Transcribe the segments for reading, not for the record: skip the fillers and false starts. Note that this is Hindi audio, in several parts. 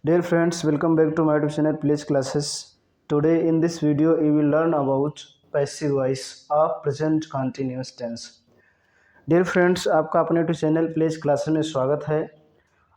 Dear friends, welcome back to my YouTube channel Please Classes. Today in this video you will learn about passive voice of present continuous tense. Dear friends, आपका अपने YouTube चैनल प्लेस क्लासेस में स्वागत है।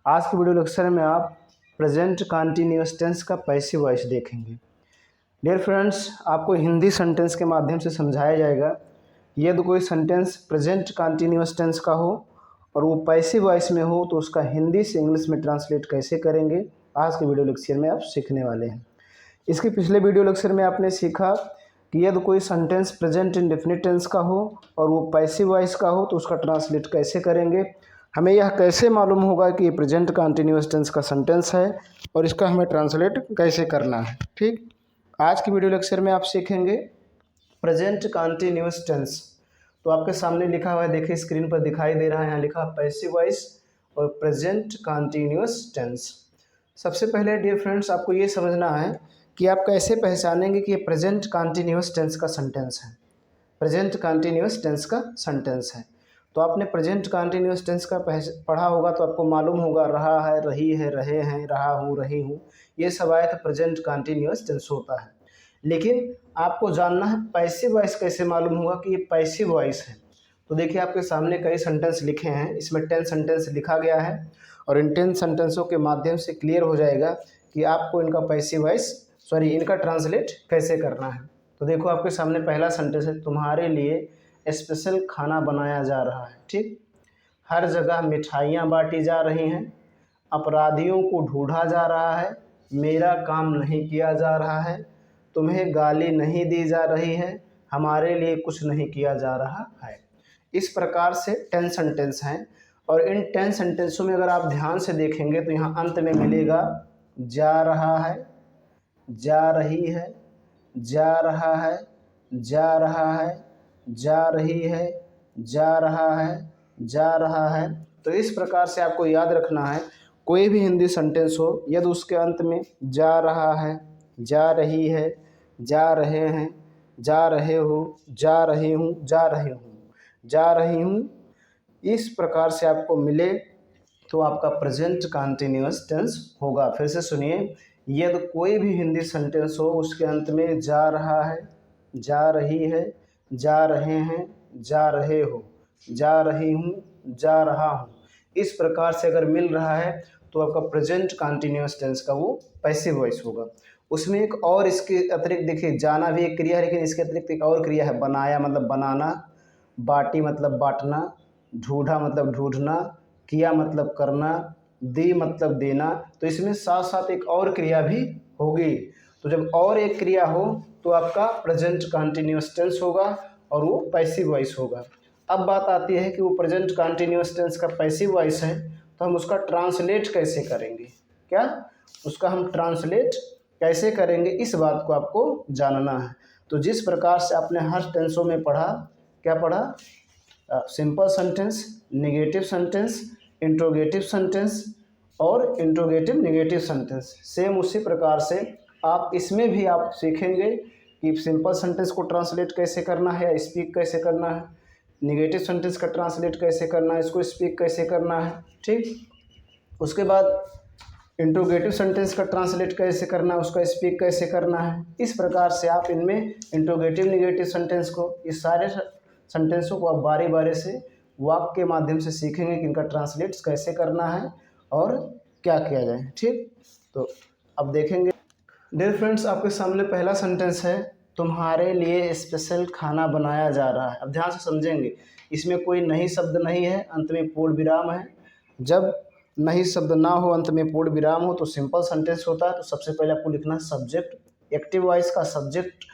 आज के वीडियो लेक्चर में आप प्रेजेंट कंटिन्यूअस टेंस का पैसिव वॉइस देखेंगे। डियर फ्रेंड्स, आपको हिंदी सेंटेंस के माध्यम से समझाया जाएगा यदि कोई सेंटेंस प्रेजेंट कंटिन्यूअस टेंस का हो और वो पैसिव वॉइस में हो तो उसका हिंदी से इंग्लिश में ट्रांसलेट कैसे करेंगे, आज के वीडियो लेक्चर में आप सीखने वाले हैं। इसके पिछले वीडियो लेक्चर में आपने सीखा कि यदि कोई सेंटेंस प्रेजेंट इंडेफिनिट टेंस का हो और वो पैसिव वॉइस का हो तो उसका ट्रांसलेट कैसे करेंगे, हमें यह कैसे मालूम होगा कि ये प्रेजेंट कंटिन्यूअस टेंस का सेंटेंस है और इसका हमें ट्रांसलेट कैसे करना है। ठीक, आज की वीडियो लेक्चर में आप सीखेंगे प्रेजेंट कंटिन्यूअस टेंस। तो आपके सामने लिखा हुआ है, देखिए स्क्रीन पर दिखाई दे रहा है, यहाँ लिखा पैसिव वॉइस और प्रेजेंट कंटिन्यूअस टेंस। सबसे पहले डियर फ्रेंड्स आपको ये समझना है कि आप कैसे पहचानेंगे कि ये प्रेजेंट कंटिन्यूअस टेंस का सेंटेंस है, प्रेजेंट कंटिन्यूअस टेंस का सेंटेंस है। तो आपने प्रेजेंट कंटिन्यूअस टेंस का पढ़ा होगा तो आपको मालूम होगा रहा है, रही है, रहे हैं, रहा हूँ, रही हूँ, ये सब आए तो प्रेजेंट कंटिन्यूअस टेंस होता है। लेकिन आपको जानना है पैसिव वॉइस कैसे मालूम होगा कि ये पैसिव वॉइस है। तो देखिए आपके सामने कई सेंटेंस लिखे हैं, इसमें 10 सेंटेंस लिखा गया है और इन 10 सेंटेंसों के माध्यम से क्लियर हो जाएगा कि आपको इनका पैसिव वॉइस इनका ट्रांसलेट कैसे करना है। तो देखो आपके सामने पहला सेंटेंस है, तुम्हारे लिए स्पेशल खाना बनाया जा रहा है। ठीक, हर जगह मिठाइयाँ बांटी जा रही हैं, अपराधियों को ढूंढा जा रहा है, मेरा काम नहीं किया जा रहा है, तुम्हें गाली नहीं दी जा रही है, हमारे लिए कुछ नहीं किया जा रहा है। इस प्रकार से 10 सेंटेंस हैं और इन 10 सेंटेंसों में अगर आप ध्यान से देखेंगे तो यहाँ अंत में मिलेगा जा रहा है, जा रही है, जा रहा है, जा रहा है, जा रही है, जा रहा है, जा रहा है। तो इस प्रकार से आपको याद रखना है, कोई भी हिंदी सेंटेंस हो यदि उसके अंत में जा रहा है, जा रही है, जा रहे हैं, जा रहे हो, जा रही हूँ, जा रही हूँ, जा रही हूँ, इस प्रकार से आपको मिले तो आपका प्रेजेंट कंटिन्यूअस टेंस होगा। फिर से सुनिए, यदि कोई भी हिंदी सेंटेंस हो उसके अंत में जा रहा है, जा रही है, जा रहे हैं, जा रहे हो, जा रही हूँ, जा रहा हूँ, इस प्रकार से अगर मिल रहा है तो आपका प्रेजेंट कंटिन्यूअस टेंस का वो पैसिव वॉइस होगा। उसमें एक और इसके अतिरिक्त देखिए, जाना भी एक क्रिया है लेकिन इसके अतिरिक्त एक और क्रिया है, बनाया मतलब बनाना, बाटी मतलब बांटना, ढूंढा मतलब ढूंढना, किया मतलब करना, दी मतलब देना। तो इसमें साथ साथ एक और क्रिया भी होगी। तो जब और एक क्रिया हो तो आपका प्रेजेंट कंटिन्यूअस टेंस होगा और वो पैसिव वॉइस होगा। अब बात आती है कि वो प्रेजेंट कंटिन्यूअस टेंस का पैसिव वॉइस है तो हम उसका ट्रांसलेट कैसे करेंगे, क्या उसका हम ट्रांसलेट कैसे करेंगे, इस बात को आपको जानना है। तो जिस प्रकार से आपने हर टेंसों में पढ़ा, क्या पढ़ा, simple sentence, negative sentence, interrogative sentence और इंट्रोगेटिव नेगेटिव सेंटेंस, सेम उसी प्रकार से आप इसमें भी आप सीखेंगे कि सिंपल सेंटेंस को ट्रांसलेट कैसे करना है या स्पीक कैसे करना है, नेगेटिव सेंटेंस का ट्रांसलेट कैसे करना है, इसको स्पीक कैसे करना है। ठीक, उसके बाद इंट्रोगेटिव सेंटेंस का ट्रांसलेट कैसे करना है, उसका स्पीक कैसे करना है। इस प्रकार से आप इनमें इंट्रोगेटिव नेगेटिव सेंटेंस को, इस सारे सेंटेंसों को आप बारी बारी से वाक्य के माध्यम से सीखेंगे कि इनका ट्रांसलेट कैसे करना है और क्या किया जाए। ठीक, तो अब देखेंगे डियर फ्रेंड्स, आपके सामने पहला सेंटेंस है, तुम्हारे लिए स्पेशल खाना बनाया जा रहा है। अब ध्यान से समझेंगे, इसमें कोई नहीं शब्द नहीं है, अंत में पूर्ण विराम है। जब नहीं शब्द ना हो, अंत में पूर्ण विराम हो तो सिंपल सेंटेंस होता है। तो सबसे पहले आपको लिखना है सब्जेक्ट, एक्टिव वॉइस का सब्जेक्ट,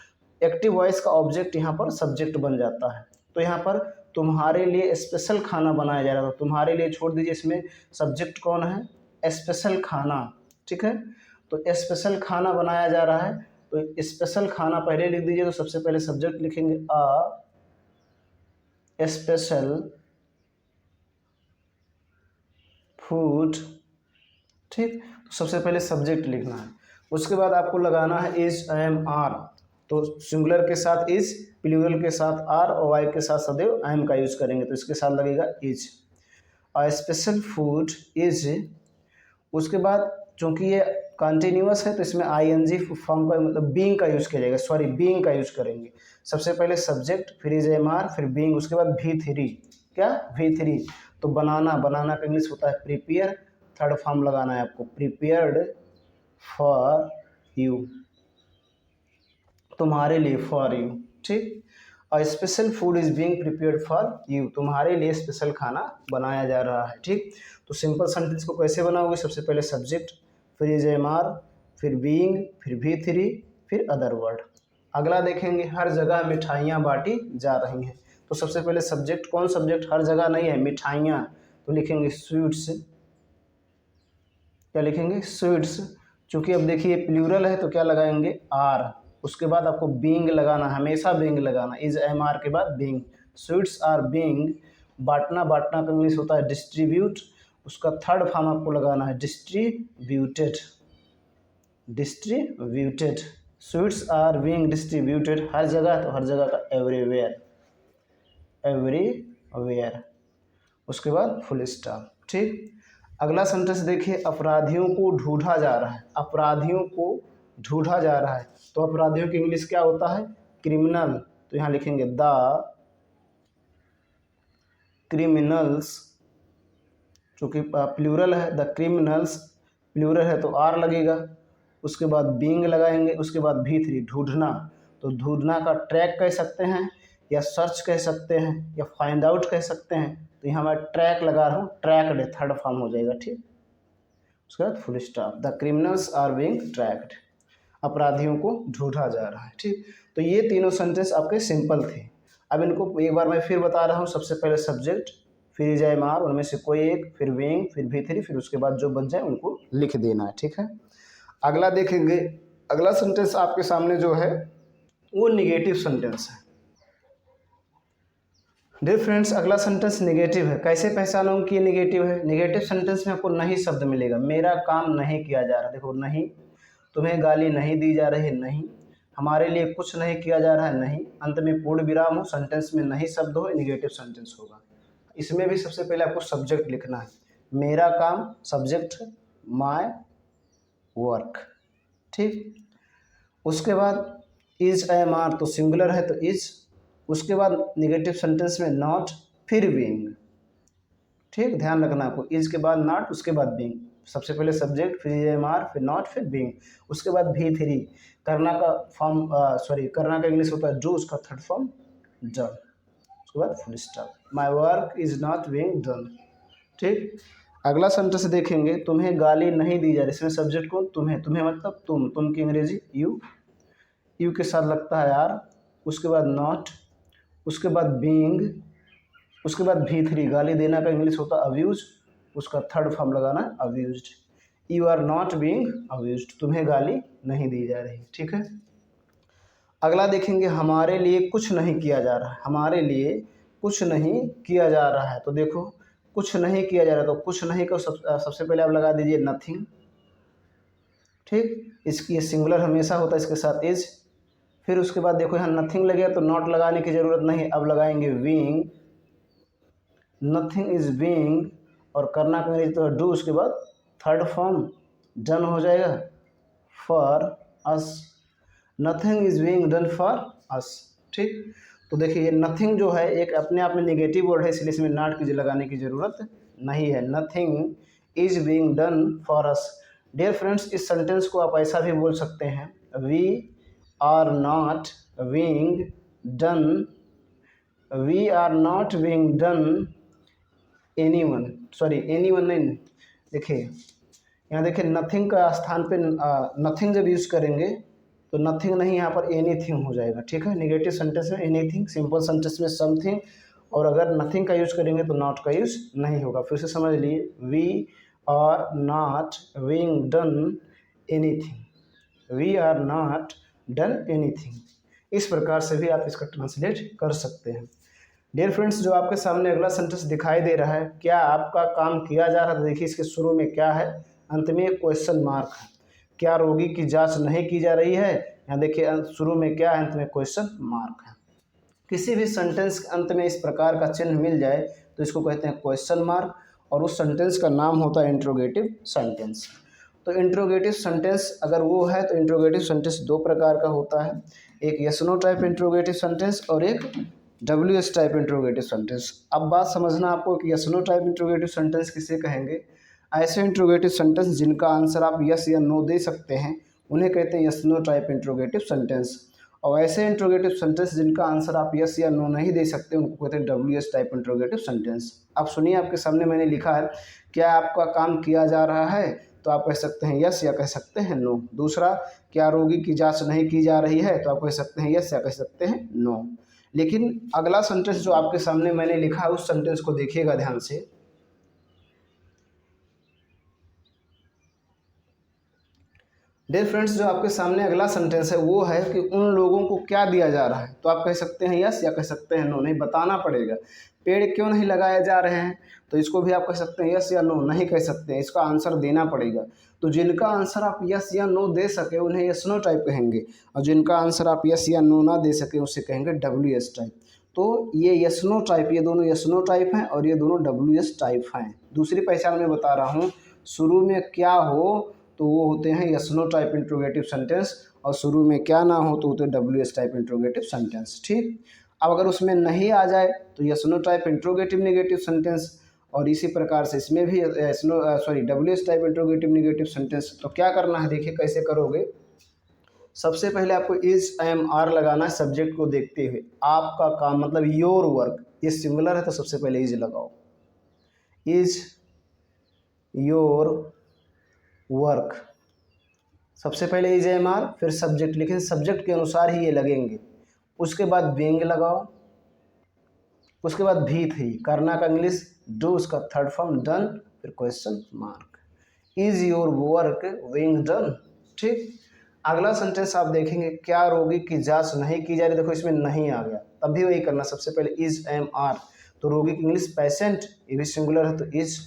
एक्टिव वॉइस का ऑब्जेक्ट यहाँ पर सब्जेक्ट बन जाता है। तो यहाँ पर तुम्हारे लिए स्पेशल खाना बनाया जा रहा है, तो तुम्हारे लिए छोड़ दीजिए, इसमें सब्जेक्ट कौन है, स्पेशल खाना। ठीक है, तो स्पेशल खाना बनाया जा रहा है, तो स्पेशल खाना पहले लिख दीजिए। तो सबसे पहले सब्जेक्ट लिखेंगे अ स्पेशल फूड। ठीक, तो सबसे पहले सब्जेक्ट लिखना है। उसके बाद आपको लगाना है इज, एम, आर। तो सिंगुलर के साथ इज, प्लूरल के साथ आर और वाई के साथ सदैव एम का यूज करेंगे, तो इसके साथ लगेगा is. A special food is. उसके बाद चूँकि ये कंटिन्यूअस है तो इसमें आईएनजी फॉर्म का मतलब बीइंग का यूज़ किया जाएगा, सॉरी बीइंग का यूज़ करेंगे। सबसे पहले सब्जेक्ट, फिर इज एमआर, फिर बीइंग, उसके बाद V3, क्या V3। तो बनाना, बनाना का इंग्लिश होता है प्रिपेयर, थर्ड फॉर्म लगाना है आपको, प्रिपेयर्ड फॉर यू, तुम्हारे लिए, फॉर यू, ठीक। और special food is being prepared for you, तुम्हारे लिए स्पेशल खाना बनाया जा रहा है, ठीक। तो सिंपल सेंटेंस को कैसे बनाओगे, सबसे पहले सब्जेक्ट, फिर इज एमआर, फिर बीइंग, फिर V3, फिर अदर वर्ड। अगला देखेंगे, हर जगह मिठाइयाँ बांटी जा रही हैं। तो सबसे पहले सब्जेक्ट, कौन सब्जेक्ट, हर जगह नहीं है, मिठाइयाँ, तो लिखेंगे स्वीट्स, क्या लिखेंगे, स्वीट्स। चूँकि अब देखिए प्लूरल है तो क्या लगाएंगे, आर, उसके बाद आपको बीइंग लगाना, हमेशा बीइंग लगाना, इज एमआर के बाद बीइंग। स्वीट्स आर बीइंग, बांटना, बांटना का इंग्लिश होता है डिस्ट्रीब्यूट, उसका थर्ड फॉर्म आपको लगाना है distributed, distributed. Sweets are being distributed, हर जगह, तो हर जगह का एवरीवेयर, एवरीवेयर, उसके बाद फुल स्टॉप, ठीक। अगला सेंटेंस देखिए, अपराधियों को ढूंढा जा रहा है, अपराधियों को ढूंढा जा रहा है। तो अपराधियों की इंग्लिश क्या होता है, क्रिमिनल, तो यहाँ लिखेंगे द क्रिमिनल्स, चूँकि प्लूरल है, द क्रिमिनल्स, प्लूरल है तो आर लगेगा, उसके बाद बीइंग लगाएंगे, उसके बाद V3, ढूंढना। तो ढूंढना का ट्रैक कह सकते हैं, या सर्च कह सकते हैं, या फाइंड आउट कह सकते हैं। तो यहाँ मैं ट्रैक लगा रहा हूँ, ट्रैक्ड थर्ड फॉर्म हो जाएगा, ठीक। उसके बाद full stop, the criminals are being tracked, अपराधियों को ढूंढा जा रहा है, ठीक। तो ये तीनों सेंटेंस आपके सिंपल थे। अब इनको एक बार मैं फिर बता रहा हूँ, सबसे पहले सब्जेक्ट, फिर इज एमआर, उनमें से कोई एक, फिर बीइंग, फिर V3, फिर उसके बाद जो बच जाए उनको लिख देना है, ठीक है। अगला देखेंगे, अगला सेंटेंस आपके सामने जो है वो निगेटिव सेंटेंस है। डियर फ्रेंड्स, अगला सेंटेंस निगेटिव है। कैसे पहचानूंगा कि ये निगेटिव है, निगेटिव सेंटेंस में आपको नहीं शब्द मिलेगा, मेरा काम नहीं किया जा रहा, देखो नहीं, तुम्हें गाली नहीं दी जा रही है, नहीं, हमारे लिए कुछ नहीं किया जा रहा है, नहीं, अंत में पूर्ण विराम हो, सेंटेंस में नहीं शब्द हो, निगेटिव सेंटेंस होगा। इसमें भी सबसे पहले आपको सब्जेक्ट लिखना है, मेरा काम सब्जेक्ट, माय वर्क, ठीक। उसके बाद इज एमआर तो सिंगुलर है तो इज, उसके बाद निगेटिव सेंटेंस में नॉट, फिर बीइंग, ठीक, ध्यान रखना आपको, इज के बाद नॉट, उसके बाद बीइंग, सबसे पहले सब्जेक्ट, फिर एमआर, फिर नॉट, फिर बीइंग, उसके बाद V3, करना का फॉर्म, सॉरी करना का इंग्लिश होता है डू, उसका थर्ड फॉर्म डन, उसके बाद full stop, my work is not being done, ठीक। अगला सेंटेंस देखेंगे, तुम्हें गाली नहीं दी जा रही, इसमें सब्जेक्ट कौन, तुम्हें, तुम्हें मतलब तुम की अंग्रेजी यू, यू के साथ लगता है यार, उसके बाद नॉट, उसके बाद बीइंग, उसके बाद V3, गाली देना का इंग्लिश होता है अब्यूज, उसका थर्ड फॉर्म लगाना है abused, you are not being abused, तुम्हें गाली नहीं दी जा रही, ठीक है। अगला देखेंगे, हमारे लिए कुछ नहीं किया जा रहा है, हमारे लिए कुछ नहीं किया जा रहा है। तो देखो कुछ नहीं किया जा रहा, तो कुछ नहीं को सबसे पहले आप लगा दीजिए नथिंग, ठीक, इसकी ये सिंगुलर हमेशा होता है, इसके साथ इज, फिर उसके बाद देखो यहाँ नथिंग लगे तो नॉट लगाने की ज़रूरत नहीं, अब लगाएंगे बीइंग, नथिंग इज बीइंग, और करना का तो डू, उसके बाद थर्ड फॉर्म डन हो जाएगा, for us, nothing is being done for अस, ठीक। तो देखिए ये नथिंग जो है एक अपने आप में नेगेटिव वर्ड है, इसलिए इसमें नॉट की लगाने की ज़रूरत नहीं है, nothing is being done for us. Dear friends, इस सेंटेंस को आप ऐसा भी बोल सकते हैं, we are not being done, we are not being done anyone, sorry anyone नहीं, देखिए यहाँ देखिए नथिंग का स्थान पे नथिंग जब यूज़ करेंगे तो नथिंग नहीं, यहाँ पर एनीथिंग हो जाएगा, ठीक है। नेगेटिव सेंटेंस में एनीथिंग, सिंपल सेंटेंस में समथिंग, और अगर नथिंग का यूज़ करेंगे तो नॉट का यूज़ नहीं होगा। फिर से समझ लिए, we are not being done anything, we are not done anything, इस प्रकार से भी आप इसका ट्रांसलेट कर सकते हैं। डियर फ्रेंड्स, जो आपके सामने अगला सेंटेंस दिखाई दे रहा है, क्या आपका काम किया जा रहा है, तो देखिए इसके शुरू में क्या है, अंत में एक क्वेश्चन मार्क है, क्या रोगी की जांच नहीं की जा रही है, यहाँ देखिए शुरू में क्या है, अंत में क्वेश्चन मार्क है। किसी भी सेंटेंस के अंत में इस प्रकार का चिन्ह मिल जाए तो इसको कहते हैं क्वेश्चन मार्क, और उस सेंटेंस का नाम होता है इंट्रोगेटिव सेंटेंस। तो इंट्रोगेटिव सेंटेंस अगर वो है तो इंट्रोगेटिव सेंटेंस दो प्रकार का होता है, एक yes no type interrogative sentence और एक WS टाइप इंट्रोगेटिव सेंटेंस। अब बात समझना आपको कि yes no type interrogative sentence किसे कहेंगे। ऐसे इंट्रोगेटिव सेंटेंस जिनका आंसर आप यस या नो दे सकते हैं उन्हें कहते हैं yes no type interrogative sentence, और ऐसे इंट्रोगेटिव सेंटेंस जिनका आंसर आप यस या नो नहीं दे सकते उनको कहते हैं WS टाइप इंट्रोगेटिव सेंटेंस। अब सुनिए, आपके सामने मैंने लिखा है, क्या आपका काम किया जा रहा है, तो आप कह सकते हैं यस या कह सकते हैं नो। दूसरा, क्या रोगी की जांच नहीं की जा रही है, तो आप कह सकते हैं यस या कह सकते हैं नो। लेकिन अगला सेंटेंस जो आपके सामने मैंने लिखा है उस सेंटेंस को देखिएगा ध्यान से। डियर फ्रेंड्स, जो आपके सामने अगला सेंटेंस है वो है कि उन लोगों को क्या दिया जा रहा है, तो आप कह सकते हैं यस या कह सकते हैं नो। नहीं, बताना पड़ेगा। पेड़ क्यों नहीं लगाए जा रहे हैं, तो इसको भी आप कह सकते हैं यस या नो, नहीं कह सकते हैं, इसका आंसर देना पड़ेगा। तो जिनका आंसर आप यस या नो दे सके उन्हें यस नो टाइप कहेंगे, और जिनका आंसर आप यस या नो ना दे सके उसे कहेंगे WS टाइप। तो ये यस नो टाइप, ये दोनों यस नो टाइप हैं और ये दोनों WS टाइप हैं। दूसरी पहचान मैं बता रहा हूँ, शुरू में क्या हो तो वो होते हैं yes no type interrogative sentence, और शुरू में क्या ना हो तो होते हैं WS टाइप इंट्रोगेटिव सेंटेंस। ठीक, अब अगर उसमें नहीं आ जाए तो yes no type interrogative negative sentence, और इसी प्रकार से इसमें भी WS type interrogative negative sentence. तो क्या करना है, देखिए कैसे करोगे। सबसे पहले आपको इज एम आर लगाना है सब्जेक्ट को देखते हुए। आपका काम मतलब योर वर्क, ये सिंगुलर है तो सबसे पहले इज लगाओ, इज योर वर्क। सबसे पहले इज एम आर, फिर सब्जेक्ट लिखें, सब्जेक्ट के अनुसार ही ये लगेंगे। उसके बाद बीइंग लगाओ, उसके बाद भी करना का इंग्लिश डू, उसका थर्ड फॉर्म डन, फिर question mark. Is your work being done. ठीक, अगला सेंटेंस आप देखेंगे, क्या रोगी की जांच नहीं की जा रही, देखो इसमें नहीं आ गया, तब भी वही करना, सबसे पहले इज एम आर, तो रोगी की इंग्लिश पेशेंट, ये भी सिंगुलर है तो is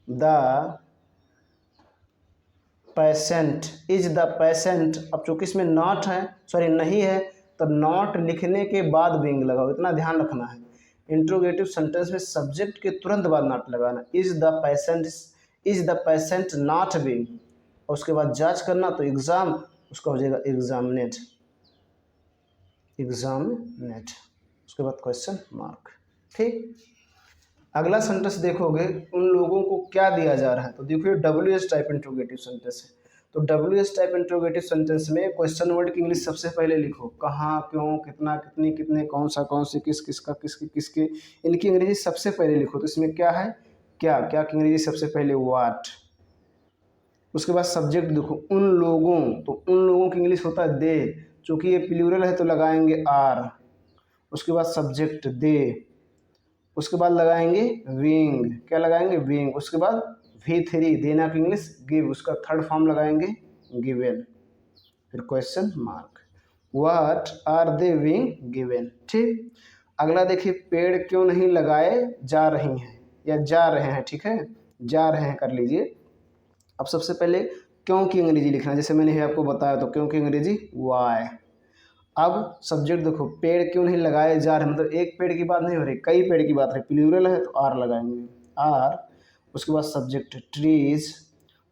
the patient, is the patient. अब चूंकि इसमें नॉट है, सॉरी नहीं है, तो नॉट लिखने के बाद बीइंग लगाओ, इतना ध्यान रखना है। इंट्रोगेटिव सेंटेंस में सब्जेक्ट के तुरंत बाद नॉट लगाना। Is the patient not being, और उसके बाद जांच करना तो एग्जाम, उसका हो जाएगा एग्जामिनेड, उसके बाद क्वेश्चन मार्क। ठीक, अगला सेंटेंस देखोगे, उन लोगों को क्या दिया जा रहा है, तो देखिए WS टाइप इंट्रोगेटिव सेंटेंस है। तो WS टाइप इंट्रोगेटिव सेंटेंस में क्वेश्चन वर्ड की इंग्लिश सबसे पहले लिखो, कहाँ, क्यों, कितना, कितनी, कितने, कौन सा, कौन सी, किस, किसका, किसके, किसके, इनकी अंग्रेजी सबसे पहले लिखो। तो इसमें क्या है, क्या, क्या की अंग्रेजी सबसे पहले व्हाट। उसके बाद सब्जेक्ट देखो, उन लोगों, तो उन लोगों की इंग्लिश होता है दे, चूँकि ये प्लूरल है तो लगाएंगे आर। उसके बाद सब्जेक्ट दे, उसके बाद लगाएंगे विंग, क्या लगाएंगे विंग। उसके बाद V3 देना की इंग्लिश गिव, उसका थर्ड फॉर्म लगाएंगे गिवन, फिर question mark, what are they being given. ठीक, अगला देखिए, पेड़ क्यों नहीं लगाए जा रही हैं या जा रहे हैं, ठीक है, जा रहे हैं कर लीजिए। अब सबसे पहले क्यों की अंग्रेजी लिखना, जैसे मैंने आपको बताया, तो क्यों की अंग्रेजी वाई। अब सब्जेक्ट देखो, पेड़ क्यों नहीं लगाए जा रहे, मतलब एक पेड़ की बात नहीं हो रही, कई पेड़ की बात है, प्लूरल है तो आर लगाएंगे आर। उसके बाद subject trees,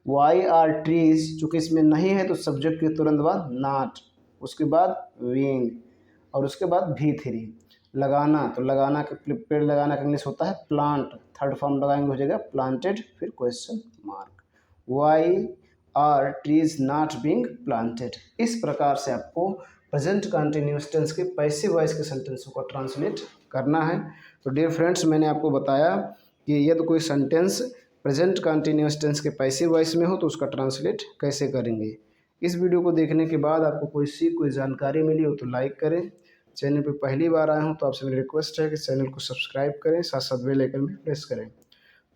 why are trees, चूँकि इसमें नहीं है तो सब्जेक्ट के तुरंत बाद नॉट, उसके बाद विंग, और उसके बाद V3 लगाना, तो लगाना के पेड़ लगाना का इंग्लिश होता है प्लांट, थर्ड फॉर्म लगाएंगे हो जाएगा प्लांटेड, फिर question mark, why are trees not being planted. इस प्रकार से आपको प्रेजेंट कंटिन्यूअस टेंस के पैसिव वॉइस के सेंटेंसों को ट्रांसलेट करना है। तो डियर फ्रेंड्स, मैंने आपको बताया कि यदि कोई सेंटेंस प्रेजेंट कंटिन्यूअस टेंस के पैसिव वॉइस में हो तो उसका ट्रांसलेट कैसे करेंगे। इस वीडियो को देखने के बाद आपको कोई जानकारी मिली हो तो लाइक करें। चैनल पर पहली बार आए हों तो आपसे मेरी रिक्वेस्ट है कि चैनल को सब्सक्राइब करें, साथ साथ बेल आइकन भी प्रेस करें,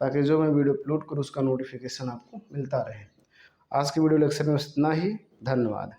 ताकि जो मैं वीडियो अपलोड करूँ उसका नोटिफिकेशन आपको मिलता रहे। आज की वीडियो लेक्चर में इतना ही, धन्यवाद।